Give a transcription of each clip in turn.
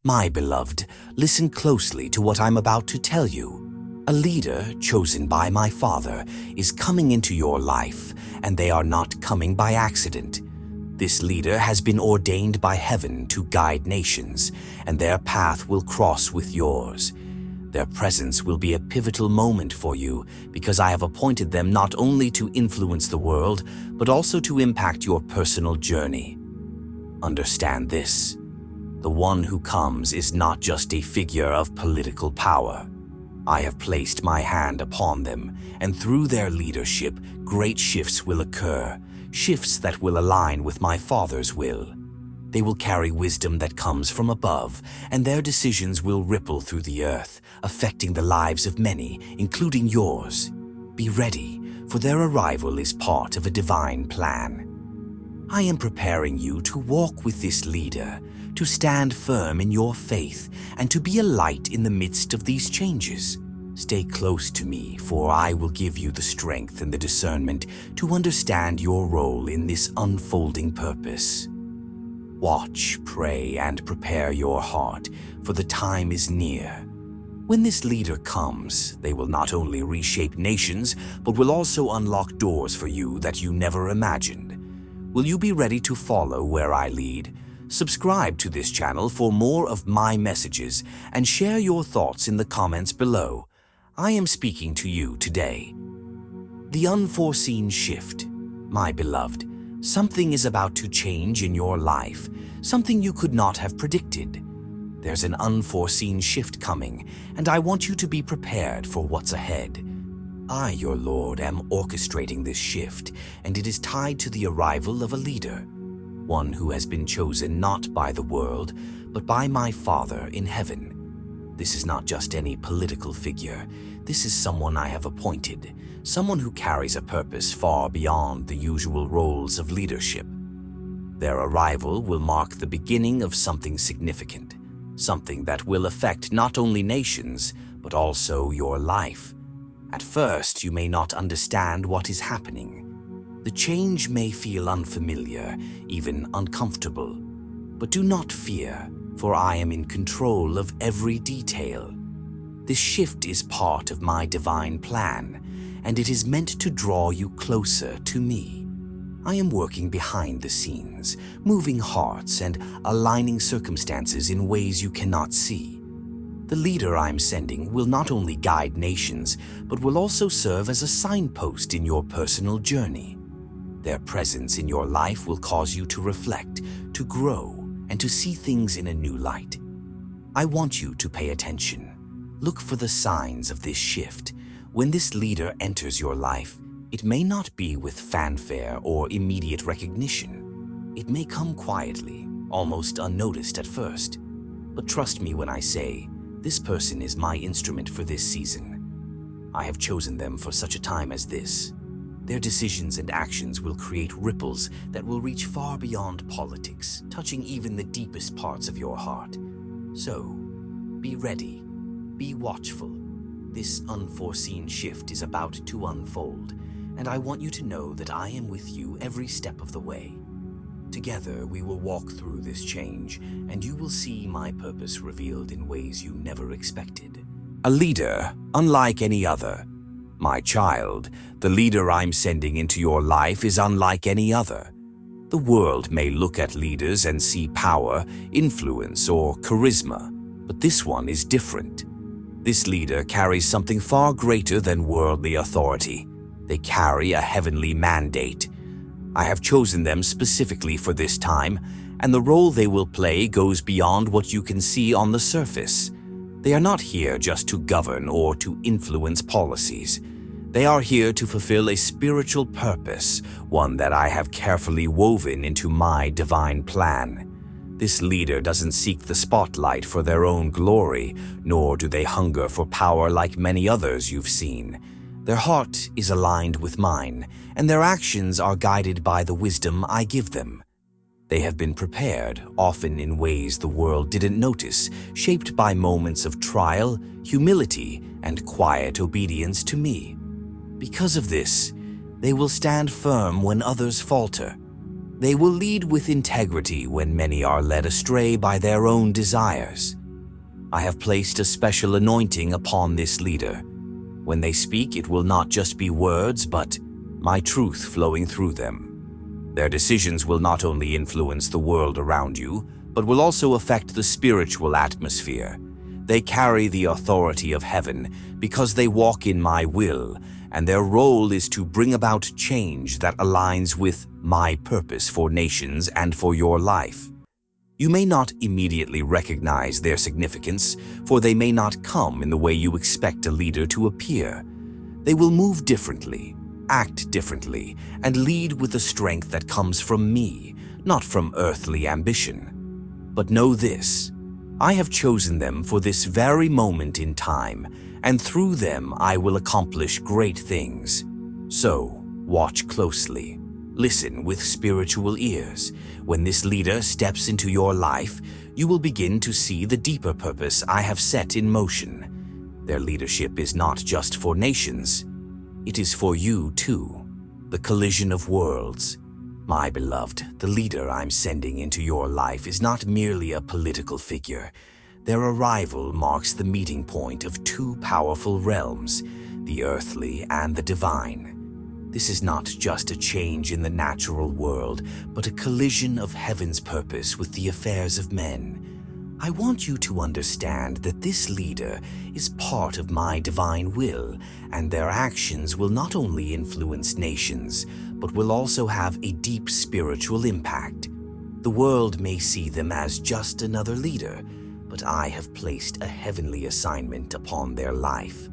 My beloved, listen closely to what I'm about to tell you. A leader chosen by my Father is coming into your life, and they are not coming by accident. This leader has been ordained by heaven to guide nations, and their path will cross with yours. Their presence will be a pivotal moment for you because I have appointed them not only to influence the world, but also to impact your personal journey. Understand this: the one who comes is not just a figure of political power. I have placed my hand upon them, and through their leadership, great shifts will occur, shifts that will align with my Father's will. They will carry wisdom that comes from above, and their decisions will ripple through the earth, affecting the lives of many, including yours. Be ready, for their arrival is part of a divine plan. I am preparing you to walk with this leader, to stand firm in your faith, and to be a light in the midst of these changes. Stay close to me, for I will give you the strength and the discernment to understand your role in this unfolding purpose. Watch, pray, and prepare your heart, for the time is near. When this leader comes, they will not only reshape nations, but will also unlock doors for you that you never imagined. Will you be ready to follow where I lead? Subscribe to this channel for more of my messages and share your thoughts in the comments below. I am speaking to you today. The unforeseen shift. My beloved, something is about to change in your life, something you could not have predicted. There's an unforeseen shift coming, and I want you to be prepared for what's ahead. I, your Lord, am orchestrating this shift, and it is tied to the arrival of a leader, one who has been chosen not by the world, but by my Father in heaven. This is not just any political figure. This is someone I have appointed, someone who carries a purpose far beyond the usual roles of leadership. Their arrival will mark the beginning of something significant, something that will affect not only nations, but also your life. At first, you may not understand what is happening. The change may feel unfamiliar, even uncomfortable. But do not fear, for I am in control of every detail. This shift is part of my divine plan, and it is meant to draw you closer to me. I am working behind the scenes, moving hearts and aligning circumstances in ways you cannot see. The leader I'm sending will not only guide nations, but will also serve as a signpost in your personal journey. Their presence in your life will cause you to reflect, to grow, and to see things in a new light. I want you to pay attention. Look for the signs of this shift. When this leader enters your life, it may not be with fanfare or immediate recognition. It may come quietly, almost unnoticed at first. But trust me when I say, this person is my instrument for this season. I have chosen them for such a time as this. Their decisions and actions will create ripples that will reach far beyond politics, touching even the deepest parts of your heart. So, be ready, be watchful. This unforeseen shift is about to unfold, and I want you to know that I am with you every step of the way. Together, we will walk through this change, and you will see my purpose revealed in ways you never expected. A leader, unlike any other. My child, the leader I'm sending into your life is unlike any other. The world may look at leaders and see power, influence, or charisma, but this one is different. This leader carries something far greater than worldly authority. They carry a heavenly mandate. I have chosen them specifically for this time, and the role they will play goes beyond what you can see on the surface. They are not here just to govern or to influence policies. They are here to fulfill a spiritual purpose, one that I have carefully woven into my divine plan. This leader doesn't seek the spotlight for their own glory, nor do they hunger for power like many others you've seen. Their heart is aligned with mine, and their actions are guided by the wisdom I give them. They have been prepared, often in ways the world didn't notice, shaped by moments of trial, humility, and quiet obedience to me. Because of this, they will stand firm when others falter. They will lead with integrity when many are led astray by their own desires. I have placed a special anointing upon this leader. When they speak, it will not just be words, but my truth flowing through them. Their decisions will not only influence the world around you, but will also affect the spiritual atmosphere. They carry the authority of heaven because they walk in my will, and their role is to bring about change that aligns with my purpose for nations and for your life. You may not immediately recognize their significance, for they may not come in the way you expect a leader to appear. They will move differently, act differently, and lead with the strength that comes from me, not from earthly ambition. But know this, I have chosen them for this very moment in time, and through them I will accomplish great things. So, watch closely. Listen with spiritual ears. When this leader steps into your life, you will begin to see the deeper purpose I have set in motion. Their leadership is not just for nations. It is for you too. The collision of worlds. My beloved, the leader I'm sending into your life is not merely a political figure. Their arrival marks the meeting point of two powerful realms, the earthly and the divine. This is not just a change in the natural world, but a collision of heaven's purpose with the affairs of men. I want you to understand that this leader is part of my divine will, and their actions will not only influence nations, but will also have a deep spiritual impact. The world may see them as just another leader, but I have placed a heavenly assignment upon their life.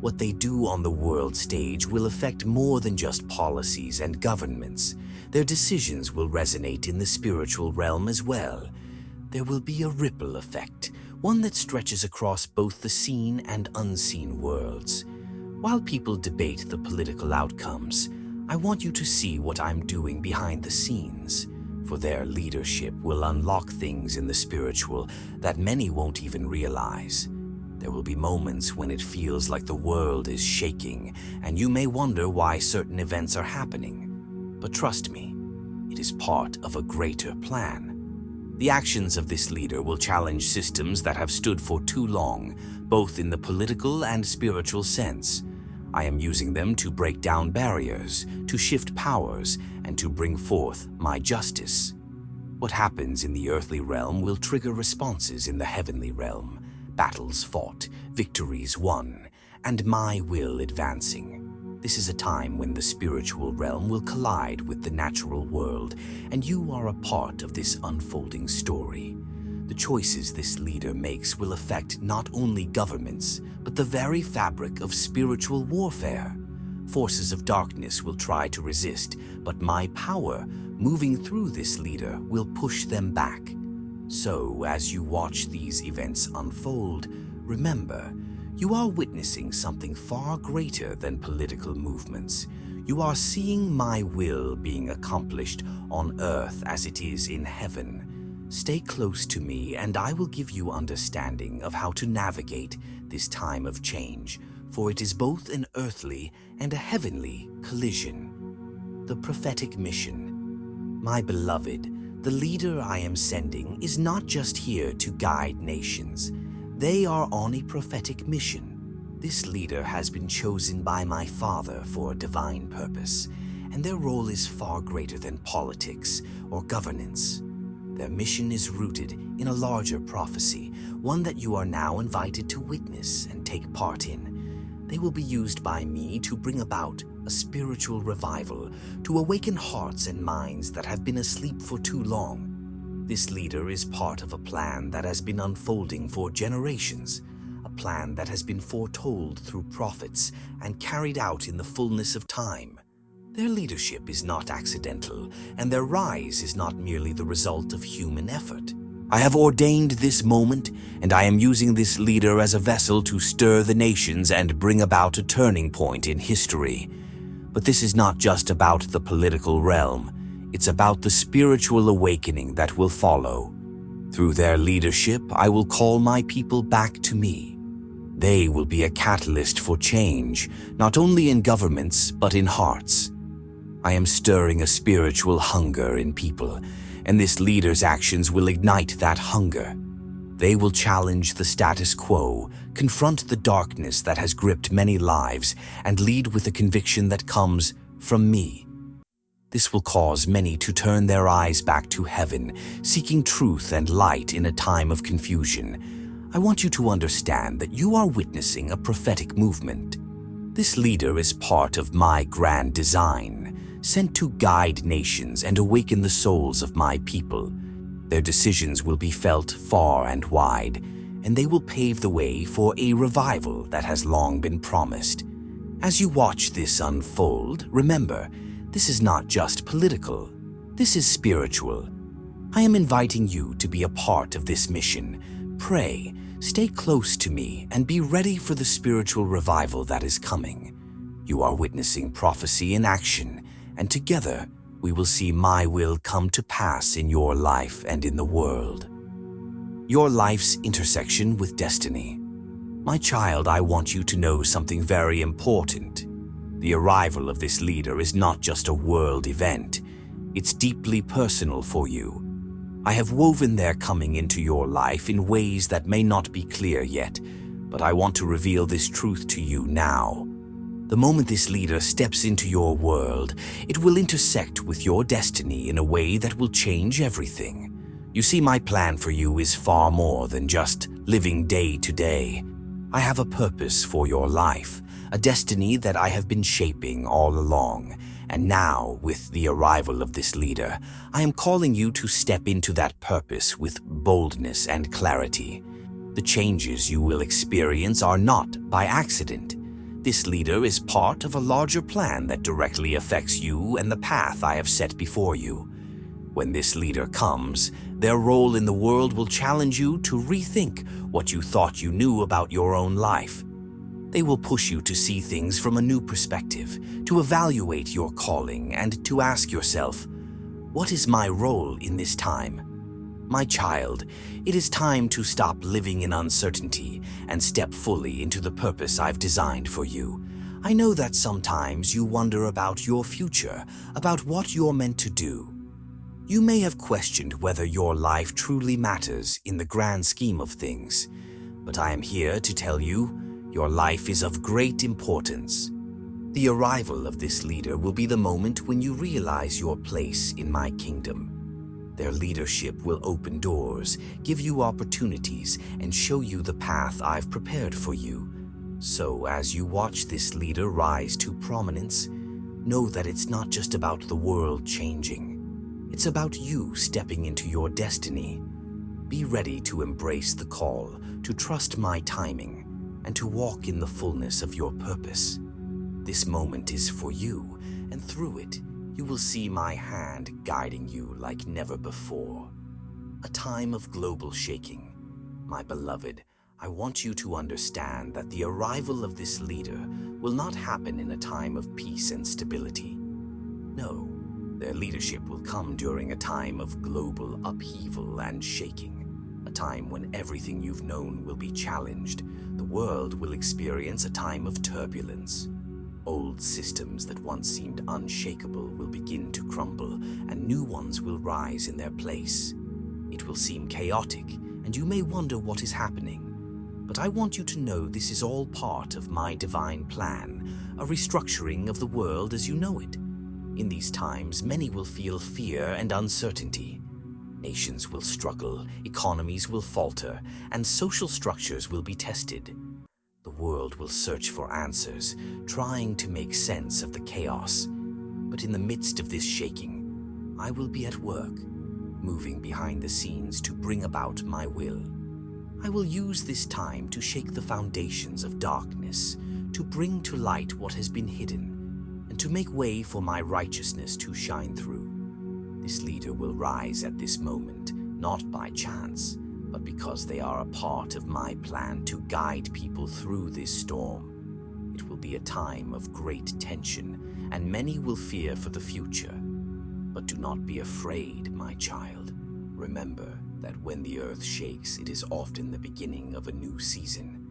What they do on the world stage will affect more than just policies and governments. Their decisions will resonate in the spiritual realm as well. There will be a ripple effect, one that stretches across both the seen and unseen worlds. While people debate the political outcomes, I want you to see what I'm doing behind the scenes, for their leadership will unlock things in the spiritual that many won't even realize. There will be moments when it feels like the world is shaking, and you may wonder why certain events are happening. But trust me, it is part of a greater plan. The actions of this leader will challenge systems that have stood for too long, both in the political and spiritual sense. I am using them to break down barriers, to shift powers, and to bring forth my justice. What happens in the earthly realm will trigger responses in the heavenly realm. Battles fought, victories won, and my will advancing. This is a time when the spiritual realm will collide with the natural world, and you are a part of this unfolding story. The choices this leader makes will affect not only governments, but the very fabric of spiritual warfare. Forces of darkness will try to resist, but my power, moving through this leader, will push them back. So, as you watch these events unfold, remember, you are witnessing something far greater than political movements. You are seeing my will being accomplished on earth as it is in heaven. Stay close to me, and I will give you understanding of how to navigate this time of change, for it is both an earthly and a heavenly collision. The prophetic mission. My beloved, the leader I am sending is not just here to guide nations. They are on a prophetic mission. This leader has been chosen by my Father for a divine purpose, and their role is far greater than politics or governance. Their mission is rooted in a larger prophecy, one that you are now invited to witness and take part in. They will be used by me to bring about a spiritual revival, to awaken hearts and minds that have been asleep for too long. This leader is part of a plan that has been unfolding for generations, a plan that has been foretold through prophets and carried out in the fullness of time. Their leadership is not accidental, and their rise is not merely the result of human effort. I have ordained this moment, and I am using this leader as a vessel to stir the nations and bring about a turning point in history. But this is not just about the political realm. It's about the spiritual awakening that will follow. Through their leadership, I will call my people back to me. They will be a catalyst for change, not only in governments, but in hearts. I am stirring a spiritual hunger in people, and this leader's actions will ignite that hunger. They will challenge the status quo, confront the darkness that has gripped many lives, and lead with a conviction that comes from me. This will cause many to turn their eyes back to heaven, seeking truth and light in a time of confusion. I want you to understand that you are witnessing a prophetic movement. This leader is part of my grand design, sent to guide nations and awaken the souls of my people. Their decisions will be felt far and wide, and they will pave the way for a revival that has long been promised. As you watch this unfold, remember, this is not just political. This is spiritual. I am inviting you to be a part of this mission. Pray, stay close to me, and be ready for the spiritual revival that is coming. You are witnessing prophecy in action, and together, we will see my will come to pass in your life and in the world. Your life's intersection with destiny. My child, I want you to know something very important. The arrival of this leader is not just a world event. It's deeply personal for you. I have woven their coming into your life in ways that may not be clear yet, but I want to reveal this truth to you now. The moment this leader steps into your world, it will intersect with your destiny in a way that will change everything. You see, my plan for you is far more than just living day to day. I have a purpose for your life, a destiny that I have been shaping all along. And now, with the arrival of this leader, I am calling you to step into that purpose with boldness and clarity. The changes you will experience are not by accident. This leader is part of a larger plan that directly affects you and the path I have set before you. When this leader comes, their role in the world will challenge you to rethink what you thought you knew about your own life. They will push you to see things from a new perspective, to evaluate your calling, and to ask yourself, what is my role in this time? My child, it is time to stop living in uncertainty and step fully into the purpose I've designed for you. I know that sometimes you wonder about your future, about what you're meant to do. You may have questioned whether your life truly matters in the grand scheme of things, but I am here to tell you, your life is of great importance. The arrival of this leader will be the moment when you realize your place in my kingdom. Their leadership will open doors, give you opportunities, and show you the path I've prepared for you. So, as you watch this leader rise to prominence, know that it's not just about the world changing. It's about you stepping into your destiny. Be ready to embrace the call, to trust my timing, and to walk in the fullness of your purpose. This moment is for you, and through it, you will see my hand guiding you like never before. A time of global shaking. My beloved, I want you to understand that the arrival of this leader will not happen in a time of peace and stability. No, their leadership will come during a time of global upheaval and shaking, a time when everything you've known will be challenged. The world will experience a time of turbulence. Old systems that once seemed unshakable will begin to crumble, and new ones will rise in their place. It will seem chaotic, and you may wonder what is happening. But I want you to know this is all part of my divine plan, a restructuring of the world as you know it. In these times, many will feel fear and uncertainty. Nations will struggle, economies will falter, and social structures will be tested. The world will search for answers, trying to make sense of the chaos. But in the midst of this shaking, I will be at work, moving behind the scenes to bring about my will. I will use this time to shake the foundations of darkness, to bring to light what has been hidden, and to make way for my righteousness to shine through. This leader will rise at this moment, not by chance, but because they are a part of my plan to guide people through this storm. It will be a time of great tension, and many will fear for the future. But do not be afraid, my child. Remember that when the earth shakes, it is often the beginning of a new season.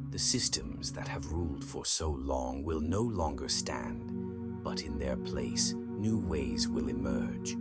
The systems that have ruled for so long will no longer stand, but in their place, New ways will emerge,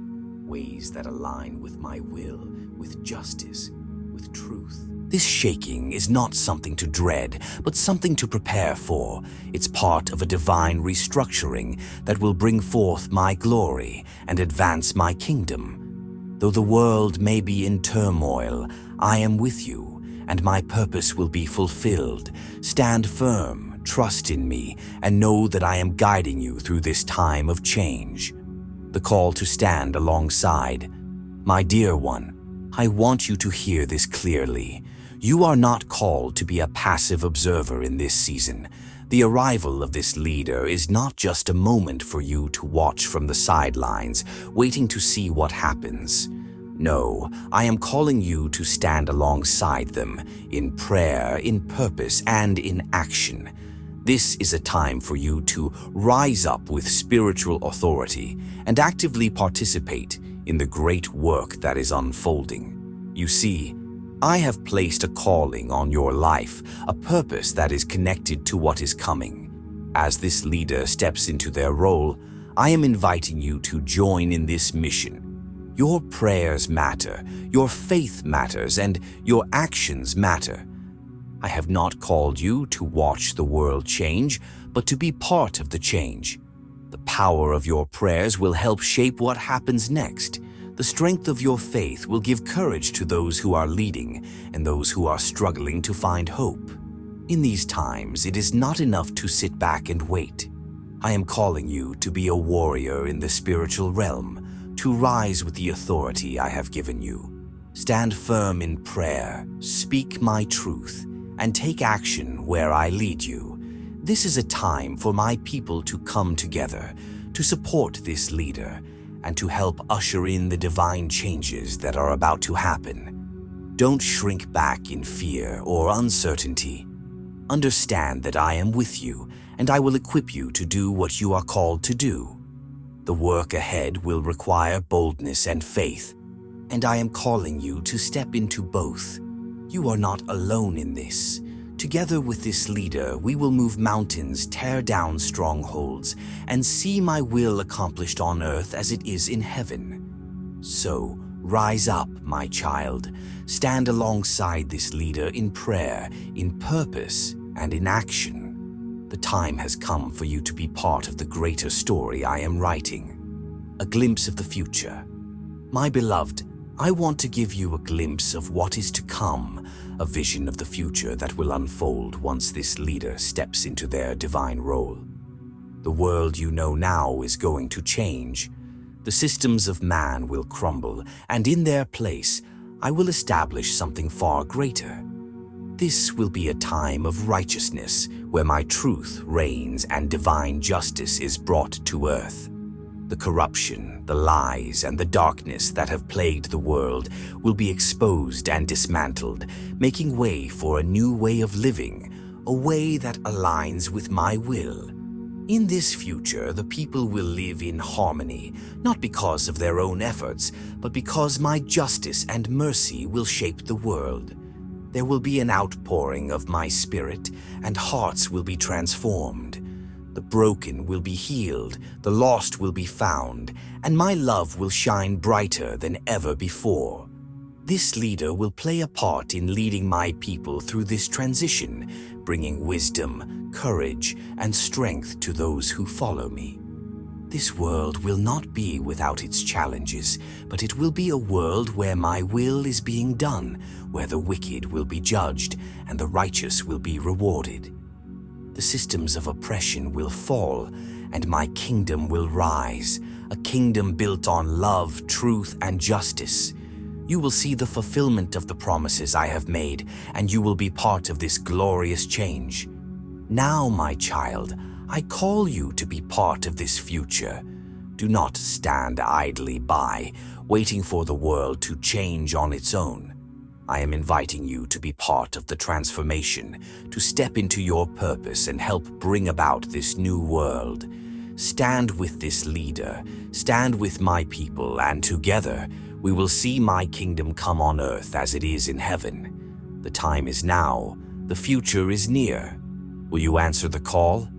ways that align with my will, with justice, with truth. This shaking is not something to dread, but something to prepare for. It's part of a divine restructuring that will bring forth my glory and advance my kingdom. Though the world may be in turmoil, I am with you, and my purpose will be fulfilled. Stand firm, trust in me, and know that I am guiding you through this time of change. The call to stand alongside. My dear one, I want you to hear this clearly. You are not called to be a passive observer in this season. The arrival of this leader is not just a moment for you to watch from the sidelines, waiting to see what happens. No, I am calling you to stand alongside them, in prayer, in purpose, and in action. This is a time for you to rise up with spiritual authority and actively participate in the great work that is unfolding. You see, I have placed a calling on your life, a purpose that is connected to what is coming. As this leader steps into their role, I am inviting you to join in this mission. Your prayers matter, your faith matters, and your actions matter. I have not called you to watch the world change, but to be part of the change. The power of your prayers will help shape what happens next. The strength of your faith will give courage to those who are leading and those who are struggling to find hope. In these times, it is not enough to sit back and wait. I am calling you to be a warrior in the spiritual realm, to rise with the authority I have given you. Stand firm in prayer, speak my truth, and take action where I lead you. This is a time for my people to come together, to support this leader, and to help usher in the divine changes that are about to happen. Don't shrink back in fear or uncertainty. Understand that I am with you, and I will equip you to do what you are called to do. The work ahead will require boldness and faith, and I am calling you to step into both. You are not alone in this. Together with this leader, we will move mountains, tear down strongholds, and see my will accomplished on earth as it is in heaven. So, rise up, my child. Stand alongside this leader in prayer, in purpose, and in action. The time has come for you to be part of the greater story I am writing. A glimpse of the future. My beloved, I want to give you a glimpse of what is to come, a vision of the future that will unfold once this leader steps into their divine role. The world you know now is going to change. The systems of man will crumble, and in their place, I will establish something far greater. This will be a time of righteousness, where my truth reigns and divine justice is brought to earth. The corruption, the lies, and the darkness that have plagued the world will be exposed and dismantled, making way for a new way of living, a way that aligns with my will. In this future, the people will live in harmony, not because of their own efforts, but because my justice and mercy will shape the world. There will be an outpouring of my spirit, and hearts will be transformed. The broken will be healed, the lost will be found, and my love will shine brighter than ever before. This leader will play a part in leading my people through this transition, bringing wisdom, courage, and strength to those who follow me. This world will not be without its challenges, but it will be a world where my will is being done, where the wicked will be judged and the righteous will be rewarded. The systems of oppression will fall, and my kingdom will rise, a kingdom built on love, truth, and justice. You will see the fulfillment of the promises I have made, and you will be part of this glorious change. Now, my child, I call you to be part of this future. Do not stand idly by, waiting for the world to change on its own. I am inviting you to be part of the transformation, to step into your purpose and help bring about this new world. Stand with this leader, stand with my people, and together we will see my kingdom come on earth as it is in heaven. The time is now, the future is near. Will you answer the call?